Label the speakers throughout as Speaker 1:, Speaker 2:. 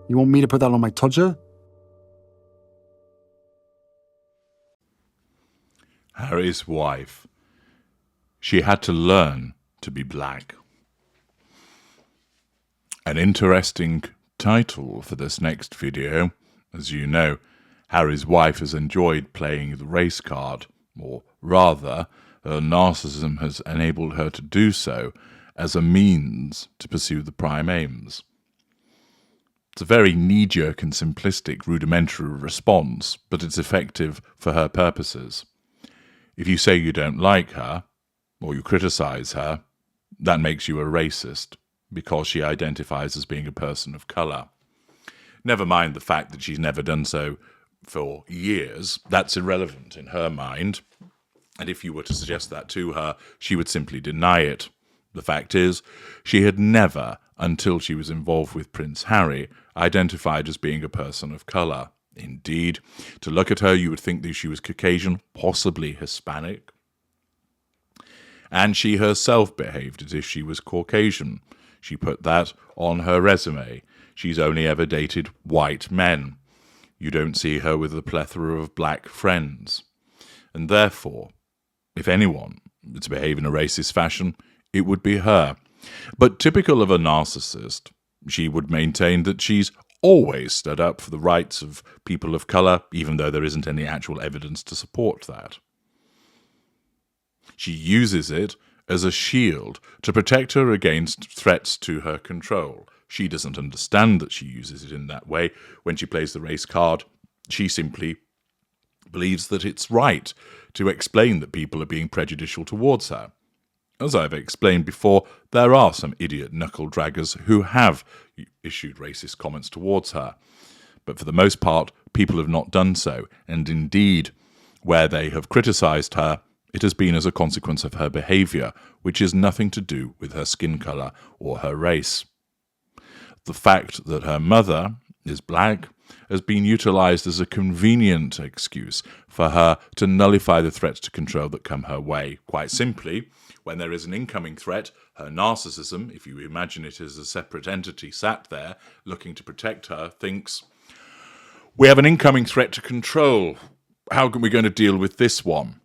Speaker 1: You want me to put that on my Tudor?
Speaker 2: Harry's wife. She had to learn to be black. An interesting title for this next video. As you know, Harry's wife has enjoyed playing the race card, or rather, her narcissism has enabled her to do so as a means to pursue the prime aims. It's a very knee-jerk and simplistic rudimentary response, but it's effective for her purposes. If you say you don't like her, or you criticize her, that makes you a racist, because she identifies as being a person of colour. Never mind the fact that she's never done so for years. That's irrelevant in her mind. And if you were to suggest that to her, she would simply deny it. The fact is, she had never, until she was involved with Prince Harry, identified as being a person of colour. Indeed, to look at her, you would think that she was Caucasian, possibly Hispanic. And she herself behaved as if she was Caucasian. She put that on her resume. She's only ever dated white men. You don't see her with a plethora of black friends. And therefore, if anyone were to behave in a racist fashion, it would be her. But typical of a narcissist, she would maintain that she's always stood up for the rights of people of colour, even though there isn't any actual evidence to support that. She uses it as a shield to protect her against threats to her control. She doesn't understand that she uses it in that way. When she plays the race card, she simply believes that it's right to explain that people are being prejudicial towards her. As I've explained before, there are some idiot knuckle-draggers who have issued racist comments towards her. But for the most part, people have not done so. And indeed, where they have criticised her, it has been as a consequence of her behaviour, which has nothing to do with her skin colour or her race. The fact that her mother is black has been utilised as a convenient excuse for her to nullify the threats to control that come her way. Quite simply, when there is an incoming threat, her narcissism, if you imagine it as a separate entity sat there looking to protect her, thinks, we have an incoming threat to control. How are we going to deal with this one?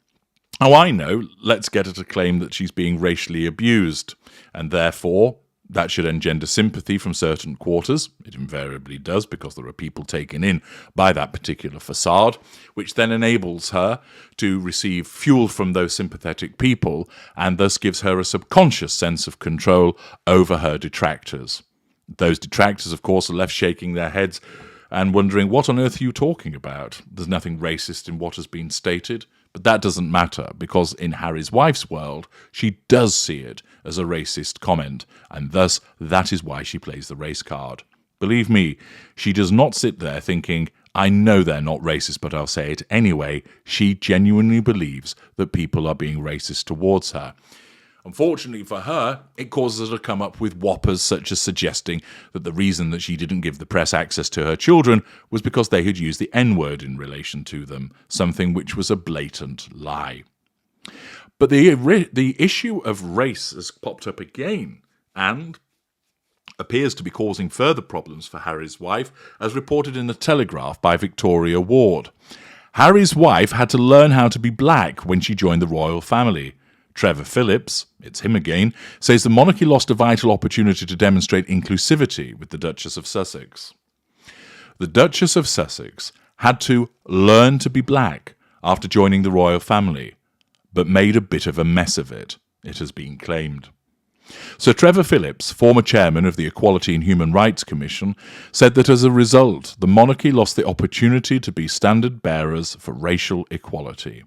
Speaker 2: Oh, I know. Let's get her to claim that she's being racially abused, and therefore that should engender sympathy from certain quarters. It invariably does, because there are people taken in by that particular facade, which then enables her to receive fuel from those sympathetic people, and thus gives her a subconscious sense of control over her detractors. Those detractors, of course, are left shaking their heads and wondering, what on earth are you talking about? There's nothing racist in what has been stated. But that doesn't matter, because in Harry's wife's world, she does see it as a racist comment, and thus that is why she plays the race card. Believe me, she does not sit there thinking, I know they're not racist, but I'll say it anyway. She genuinely believes that people are being racist towards her. Unfortunately for her, it causes her to come up with whoppers such as suggesting that the reason that she didn't give the press access to her children was because they had used the N-word in relation to them, something which was a blatant lie. But the issue of race has popped up again and appears to be causing further problems for Harry's wife, as reported in the Telegraph by Victoria Ward. Harry's wife had to learn how to be black when she joined the royal family. Trevor Phillips, it's him again, says the monarchy lost a vital opportunity to demonstrate inclusivity with the Duchess of Sussex. The Duchess of Sussex had to learn to be black after joining the royal family, but made a bit of a mess of it, it has been claimed. Sir Trevor Phillips, former chairman of the Equality and Human Rights Commission, said that as a result, the monarchy lost the opportunity to be standard bearers for racial equality.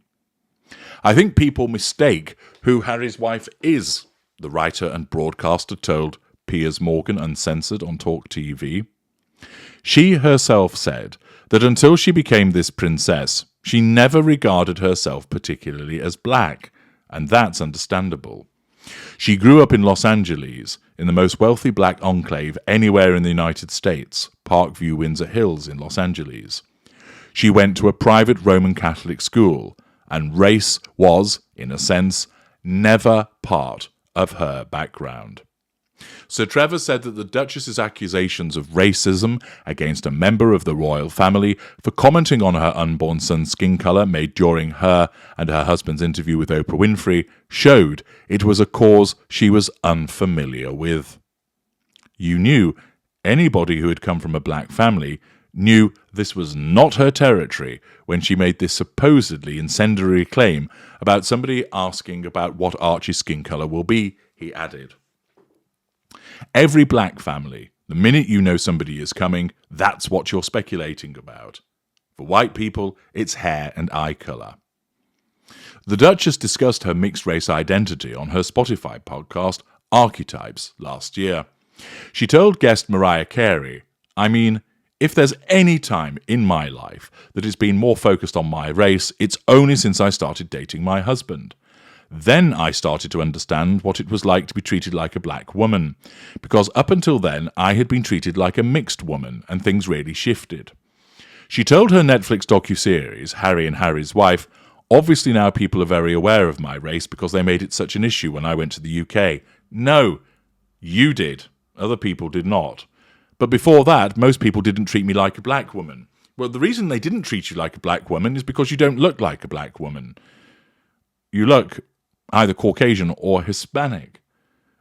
Speaker 2: I think people mistake who Harry's wife is, the writer and broadcaster told Piers Morgan Uncensored on Talk TV. She herself said that until she became this princess, she never regarded herself particularly as black, and that's understandable. She grew up in Los Angeles, in the most wealthy black enclave anywhere in the United States, Parkview, Windsor Hills in Los Angeles. She went to a private Roman Catholic school, and race was, in a sense, never part of her background. Sir Trevor said that the Duchess's accusations of racism against a member of the royal family for commenting on her unborn son's skin colour made during her and her husband's interview with Oprah Winfrey showed it was a cause she was unfamiliar with. You knew anybody who had come from a black family knew this was not her territory when she made this supposedly incendiary claim about somebody asking about what Archie's skin colour will be, he added. Every black family, the minute you know somebody is coming, that's what you're speculating about. For white people, it's hair and eye colour. The Duchess discussed her mixed-race identity on her Spotify podcast, Archetypes, last year. She told guest Mariah Carey, "I mean, if there's any time in my life that it's been more focused on my race, it's only since I started dating my husband. Then I started to understand what it was like to be treated like a black woman, because up until then I had been treated like a mixed woman, and things really shifted." She told her Netflix docuseries, Harry and Harry's Wife, "Obviously now people are very aware of my race because they made it such an issue when I went to the UK. No, you did. Other people did not. But before that, most people didn't treat me like a black woman." Well, the reason they didn't treat you like a black woman is because you don't look like a black woman. You look either Caucasian or Hispanic.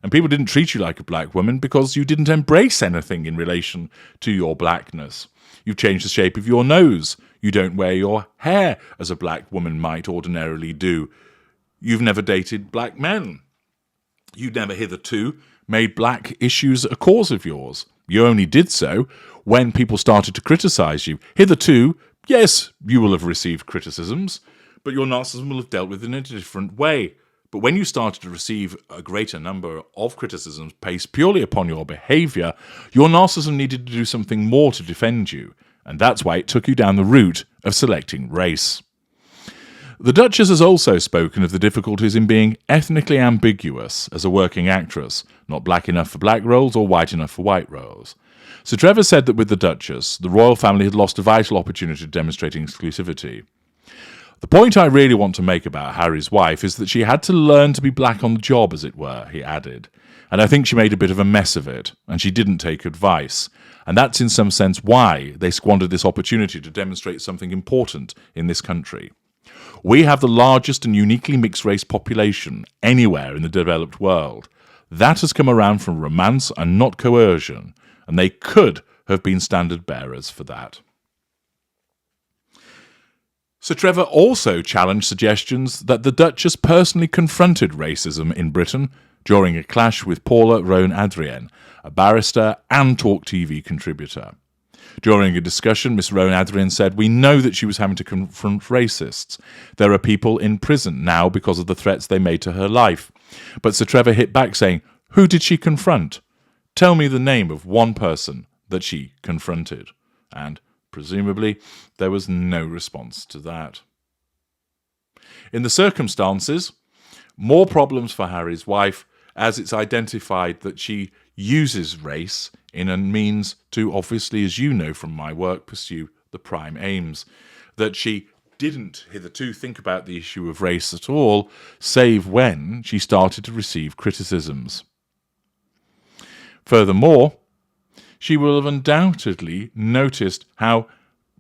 Speaker 2: And people didn't treat you like a black woman because you didn't embrace anything in relation to your blackness. You've changed the shape of your nose. You don't wear your hair as a black woman might ordinarily do. You've never dated black men. You've never hitherto made black issues a cause of yours. You only did so when people started to criticize you. Hitherto, yes, you will have received criticisms, but your narcissism will have dealt with it in a different way. But when you started to receive a greater number of criticisms based purely upon your behaviour, your narcissism needed to do something more to defend you, and that's why it took you down the route of selecting race. The Duchess has also spoken of the difficulties in being ethnically ambiguous as a working actress, not black enough for black roles or white enough for white roles. Sir Trevor said that with the Duchess, the royal family had lost a vital opportunity to demonstrate exclusivity. "The point I really want to make about Harry's wife is that she had to learn to be black on the job, as it were," he added. "And I think she made a bit of a mess of it, and she didn't take advice. And that's in some sense why they squandered this opportunity to demonstrate something important in this country. We have the largest and uniquely mixed-race population anywhere in the developed world. That has come around from romance and not coercion, and they could have been standard-bearers for that." Sir Trevor also challenged suggestions that the Duchess personally confronted racism in Britain during a clash with Paula Rowan-Adrienne, a barrister and Talk TV contributor. During a discussion, Miss Rowan-Adrienne said, "We know that she was having to confront racists. There are people in prison now because of the threats they made to her life." But Sir Trevor hit back saying, "Who did she confront? Tell me the name of one person that she confronted." And presumably, there was no response to that. In the circumstances, more problems for Harry's wife, as it's identified that she uses race in a means to, obviously, as you know from my work, pursue the prime aims. That she didn't hitherto think about the issue of race at all, save when she started to receive criticisms. Furthermore, she will have undoubtedly noticed how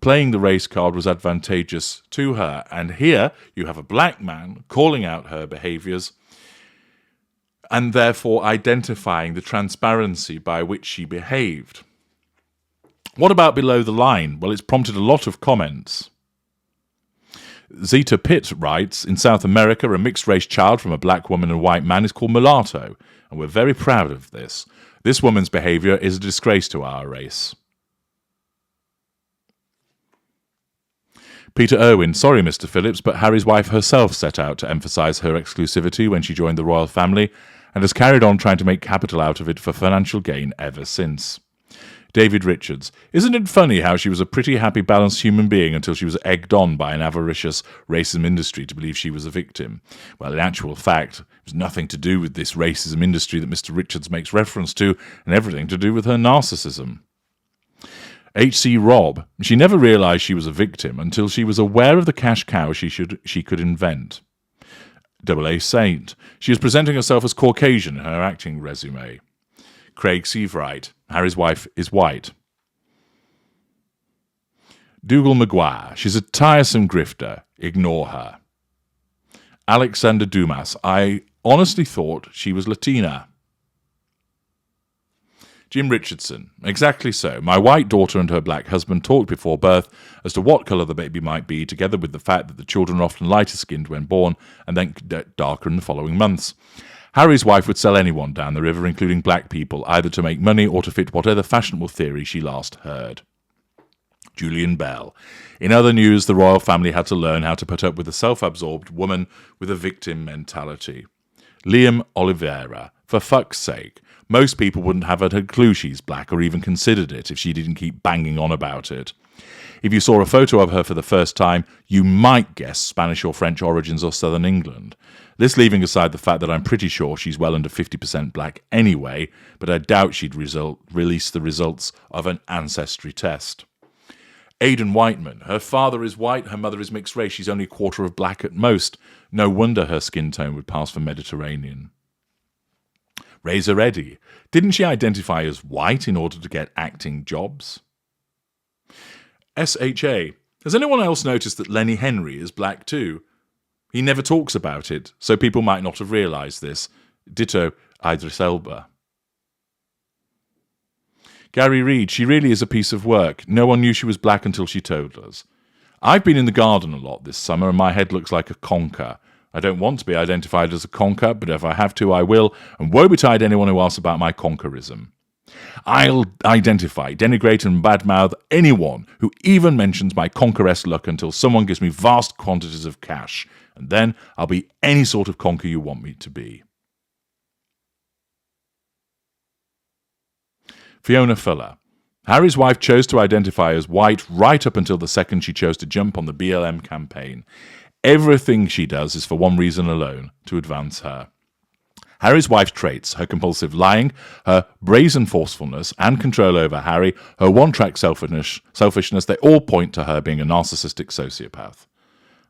Speaker 2: playing the race card was advantageous to her. And here you have a black man calling out her behaviours and therefore identifying the transparency by which she behaved. What about below the line? Well, it's prompted a lot of comments. Zeta Pitt writes, "In South America, a mixed-race child from a black woman and a white man is called mulatto, and we're very proud of this. This woman's behaviour is a disgrace to our race." Peter Irwin, "Sorry, Mr. Phillips, but Harry's wife herself set out to emphasise her exclusivity when she joined the royal family and has carried on trying to make capital out of it for financial gain ever since." David Richards, "Isn't it funny how she was a pretty happy, balanced human being until she was egged on by an avaricious racism industry to believe she was a victim? Well, in actual fact, it was nothing to do with this racism industry that Mr. Richards makes reference to, and everything to do with her narcissism." H.C. Robb, "She never realised she was a victim until she was aware of the cash cow she could invent." AA Saint, "She is presenting herself as Caucasian in her acting resume." Craig Seabright. Harry's wife is white. Dougal Maguire. She's a tiresome grifter. Ignore her. Alexander Dumas. I honestly thought she was Latina. Jim Richardson. Exactly so. My white daughter and her black husband talked before birth as to what colour the baby might be, together with the fact that the children are often lighter skinned when born and then darker in the following months. Harry's wife would sell anyone down the river, including black people, either to make money or to fit whatever fashionable theory she last heard. Julian Bell. In other news, the royal family had to learn how to put up with a self-absorbed woman with a victim mentality. Liam Oliveira. For fuck's sake. Most people wouldn't have had a clue she's black or even considered it if she didn't keep banging on about it. If you saw a photo of her for the first time, you might guess Spanish or French origins or Southern England. This leaving aside the fact that I'm pretty sure she's well under 50% black anyway, but I doubt she'd release the results of an ancestry test. Aidan Whiteman. Her father is white, her mother is mixed race, she's only a quarter of black at most. No wonder her skin tone would pass for Mediterranean. Razor Eddy. Didn't she identify as white in order to get acting jobs? SHA. Has anyone else noticed that Lenny Henry is black too? He never talks about it, so people might not have realised this. Ditto Idris Elba. Gary Reid. She really is a piece of work. No one knew she was black until she told us. I've been in the garden a lot this summer and my head looks like a conker. I don't want to be identified as a conker, but if I have to, I will, and woe betide anyone who asks about my conkerism. I'll identify, denigrate, and badmouth anyone who even mentions my conqueress look until someone gives me vast quantities of cash, and then I'll be any sort of conker you want me to be. Fiona Fuller. Harry's wife chose to identify as white right up until the second she chose to jump on the BLM campaign. Everything she does is for one reason alone, to advance her. Harry's wife's traits, her compulsive lying, her brazen forcefulness and control over Harry, her one-track selfishness, they all point to her being a narcissistic sociopath.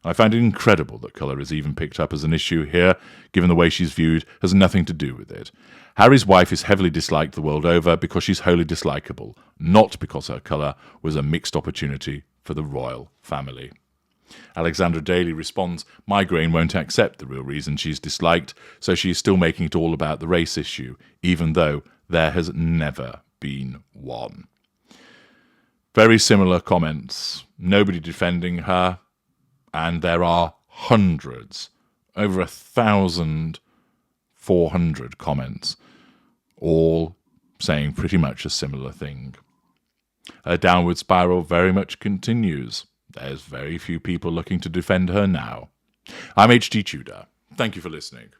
Speaker 2: I find it incredible that colour is even picked up as an issue here, given the way she's viewed has nothing to do with it. Harry's wife is heavily disliked the world over because she's wholly dislikable, not because her colour was a mixed opportunity for the royal family. Alexandra Daly responds, migraine won't accept the real reason she's disliked, so she is still making it all about the race issue, even though there has never been one. Very similar comments. Nobody defending her, and there are hundreds, over 1,400 comments, all saying pretty much a similar thing. Her downward spiral very much continues. There's very few people looking to defend her now. I'm H.G. Tudor. Thank you for listening.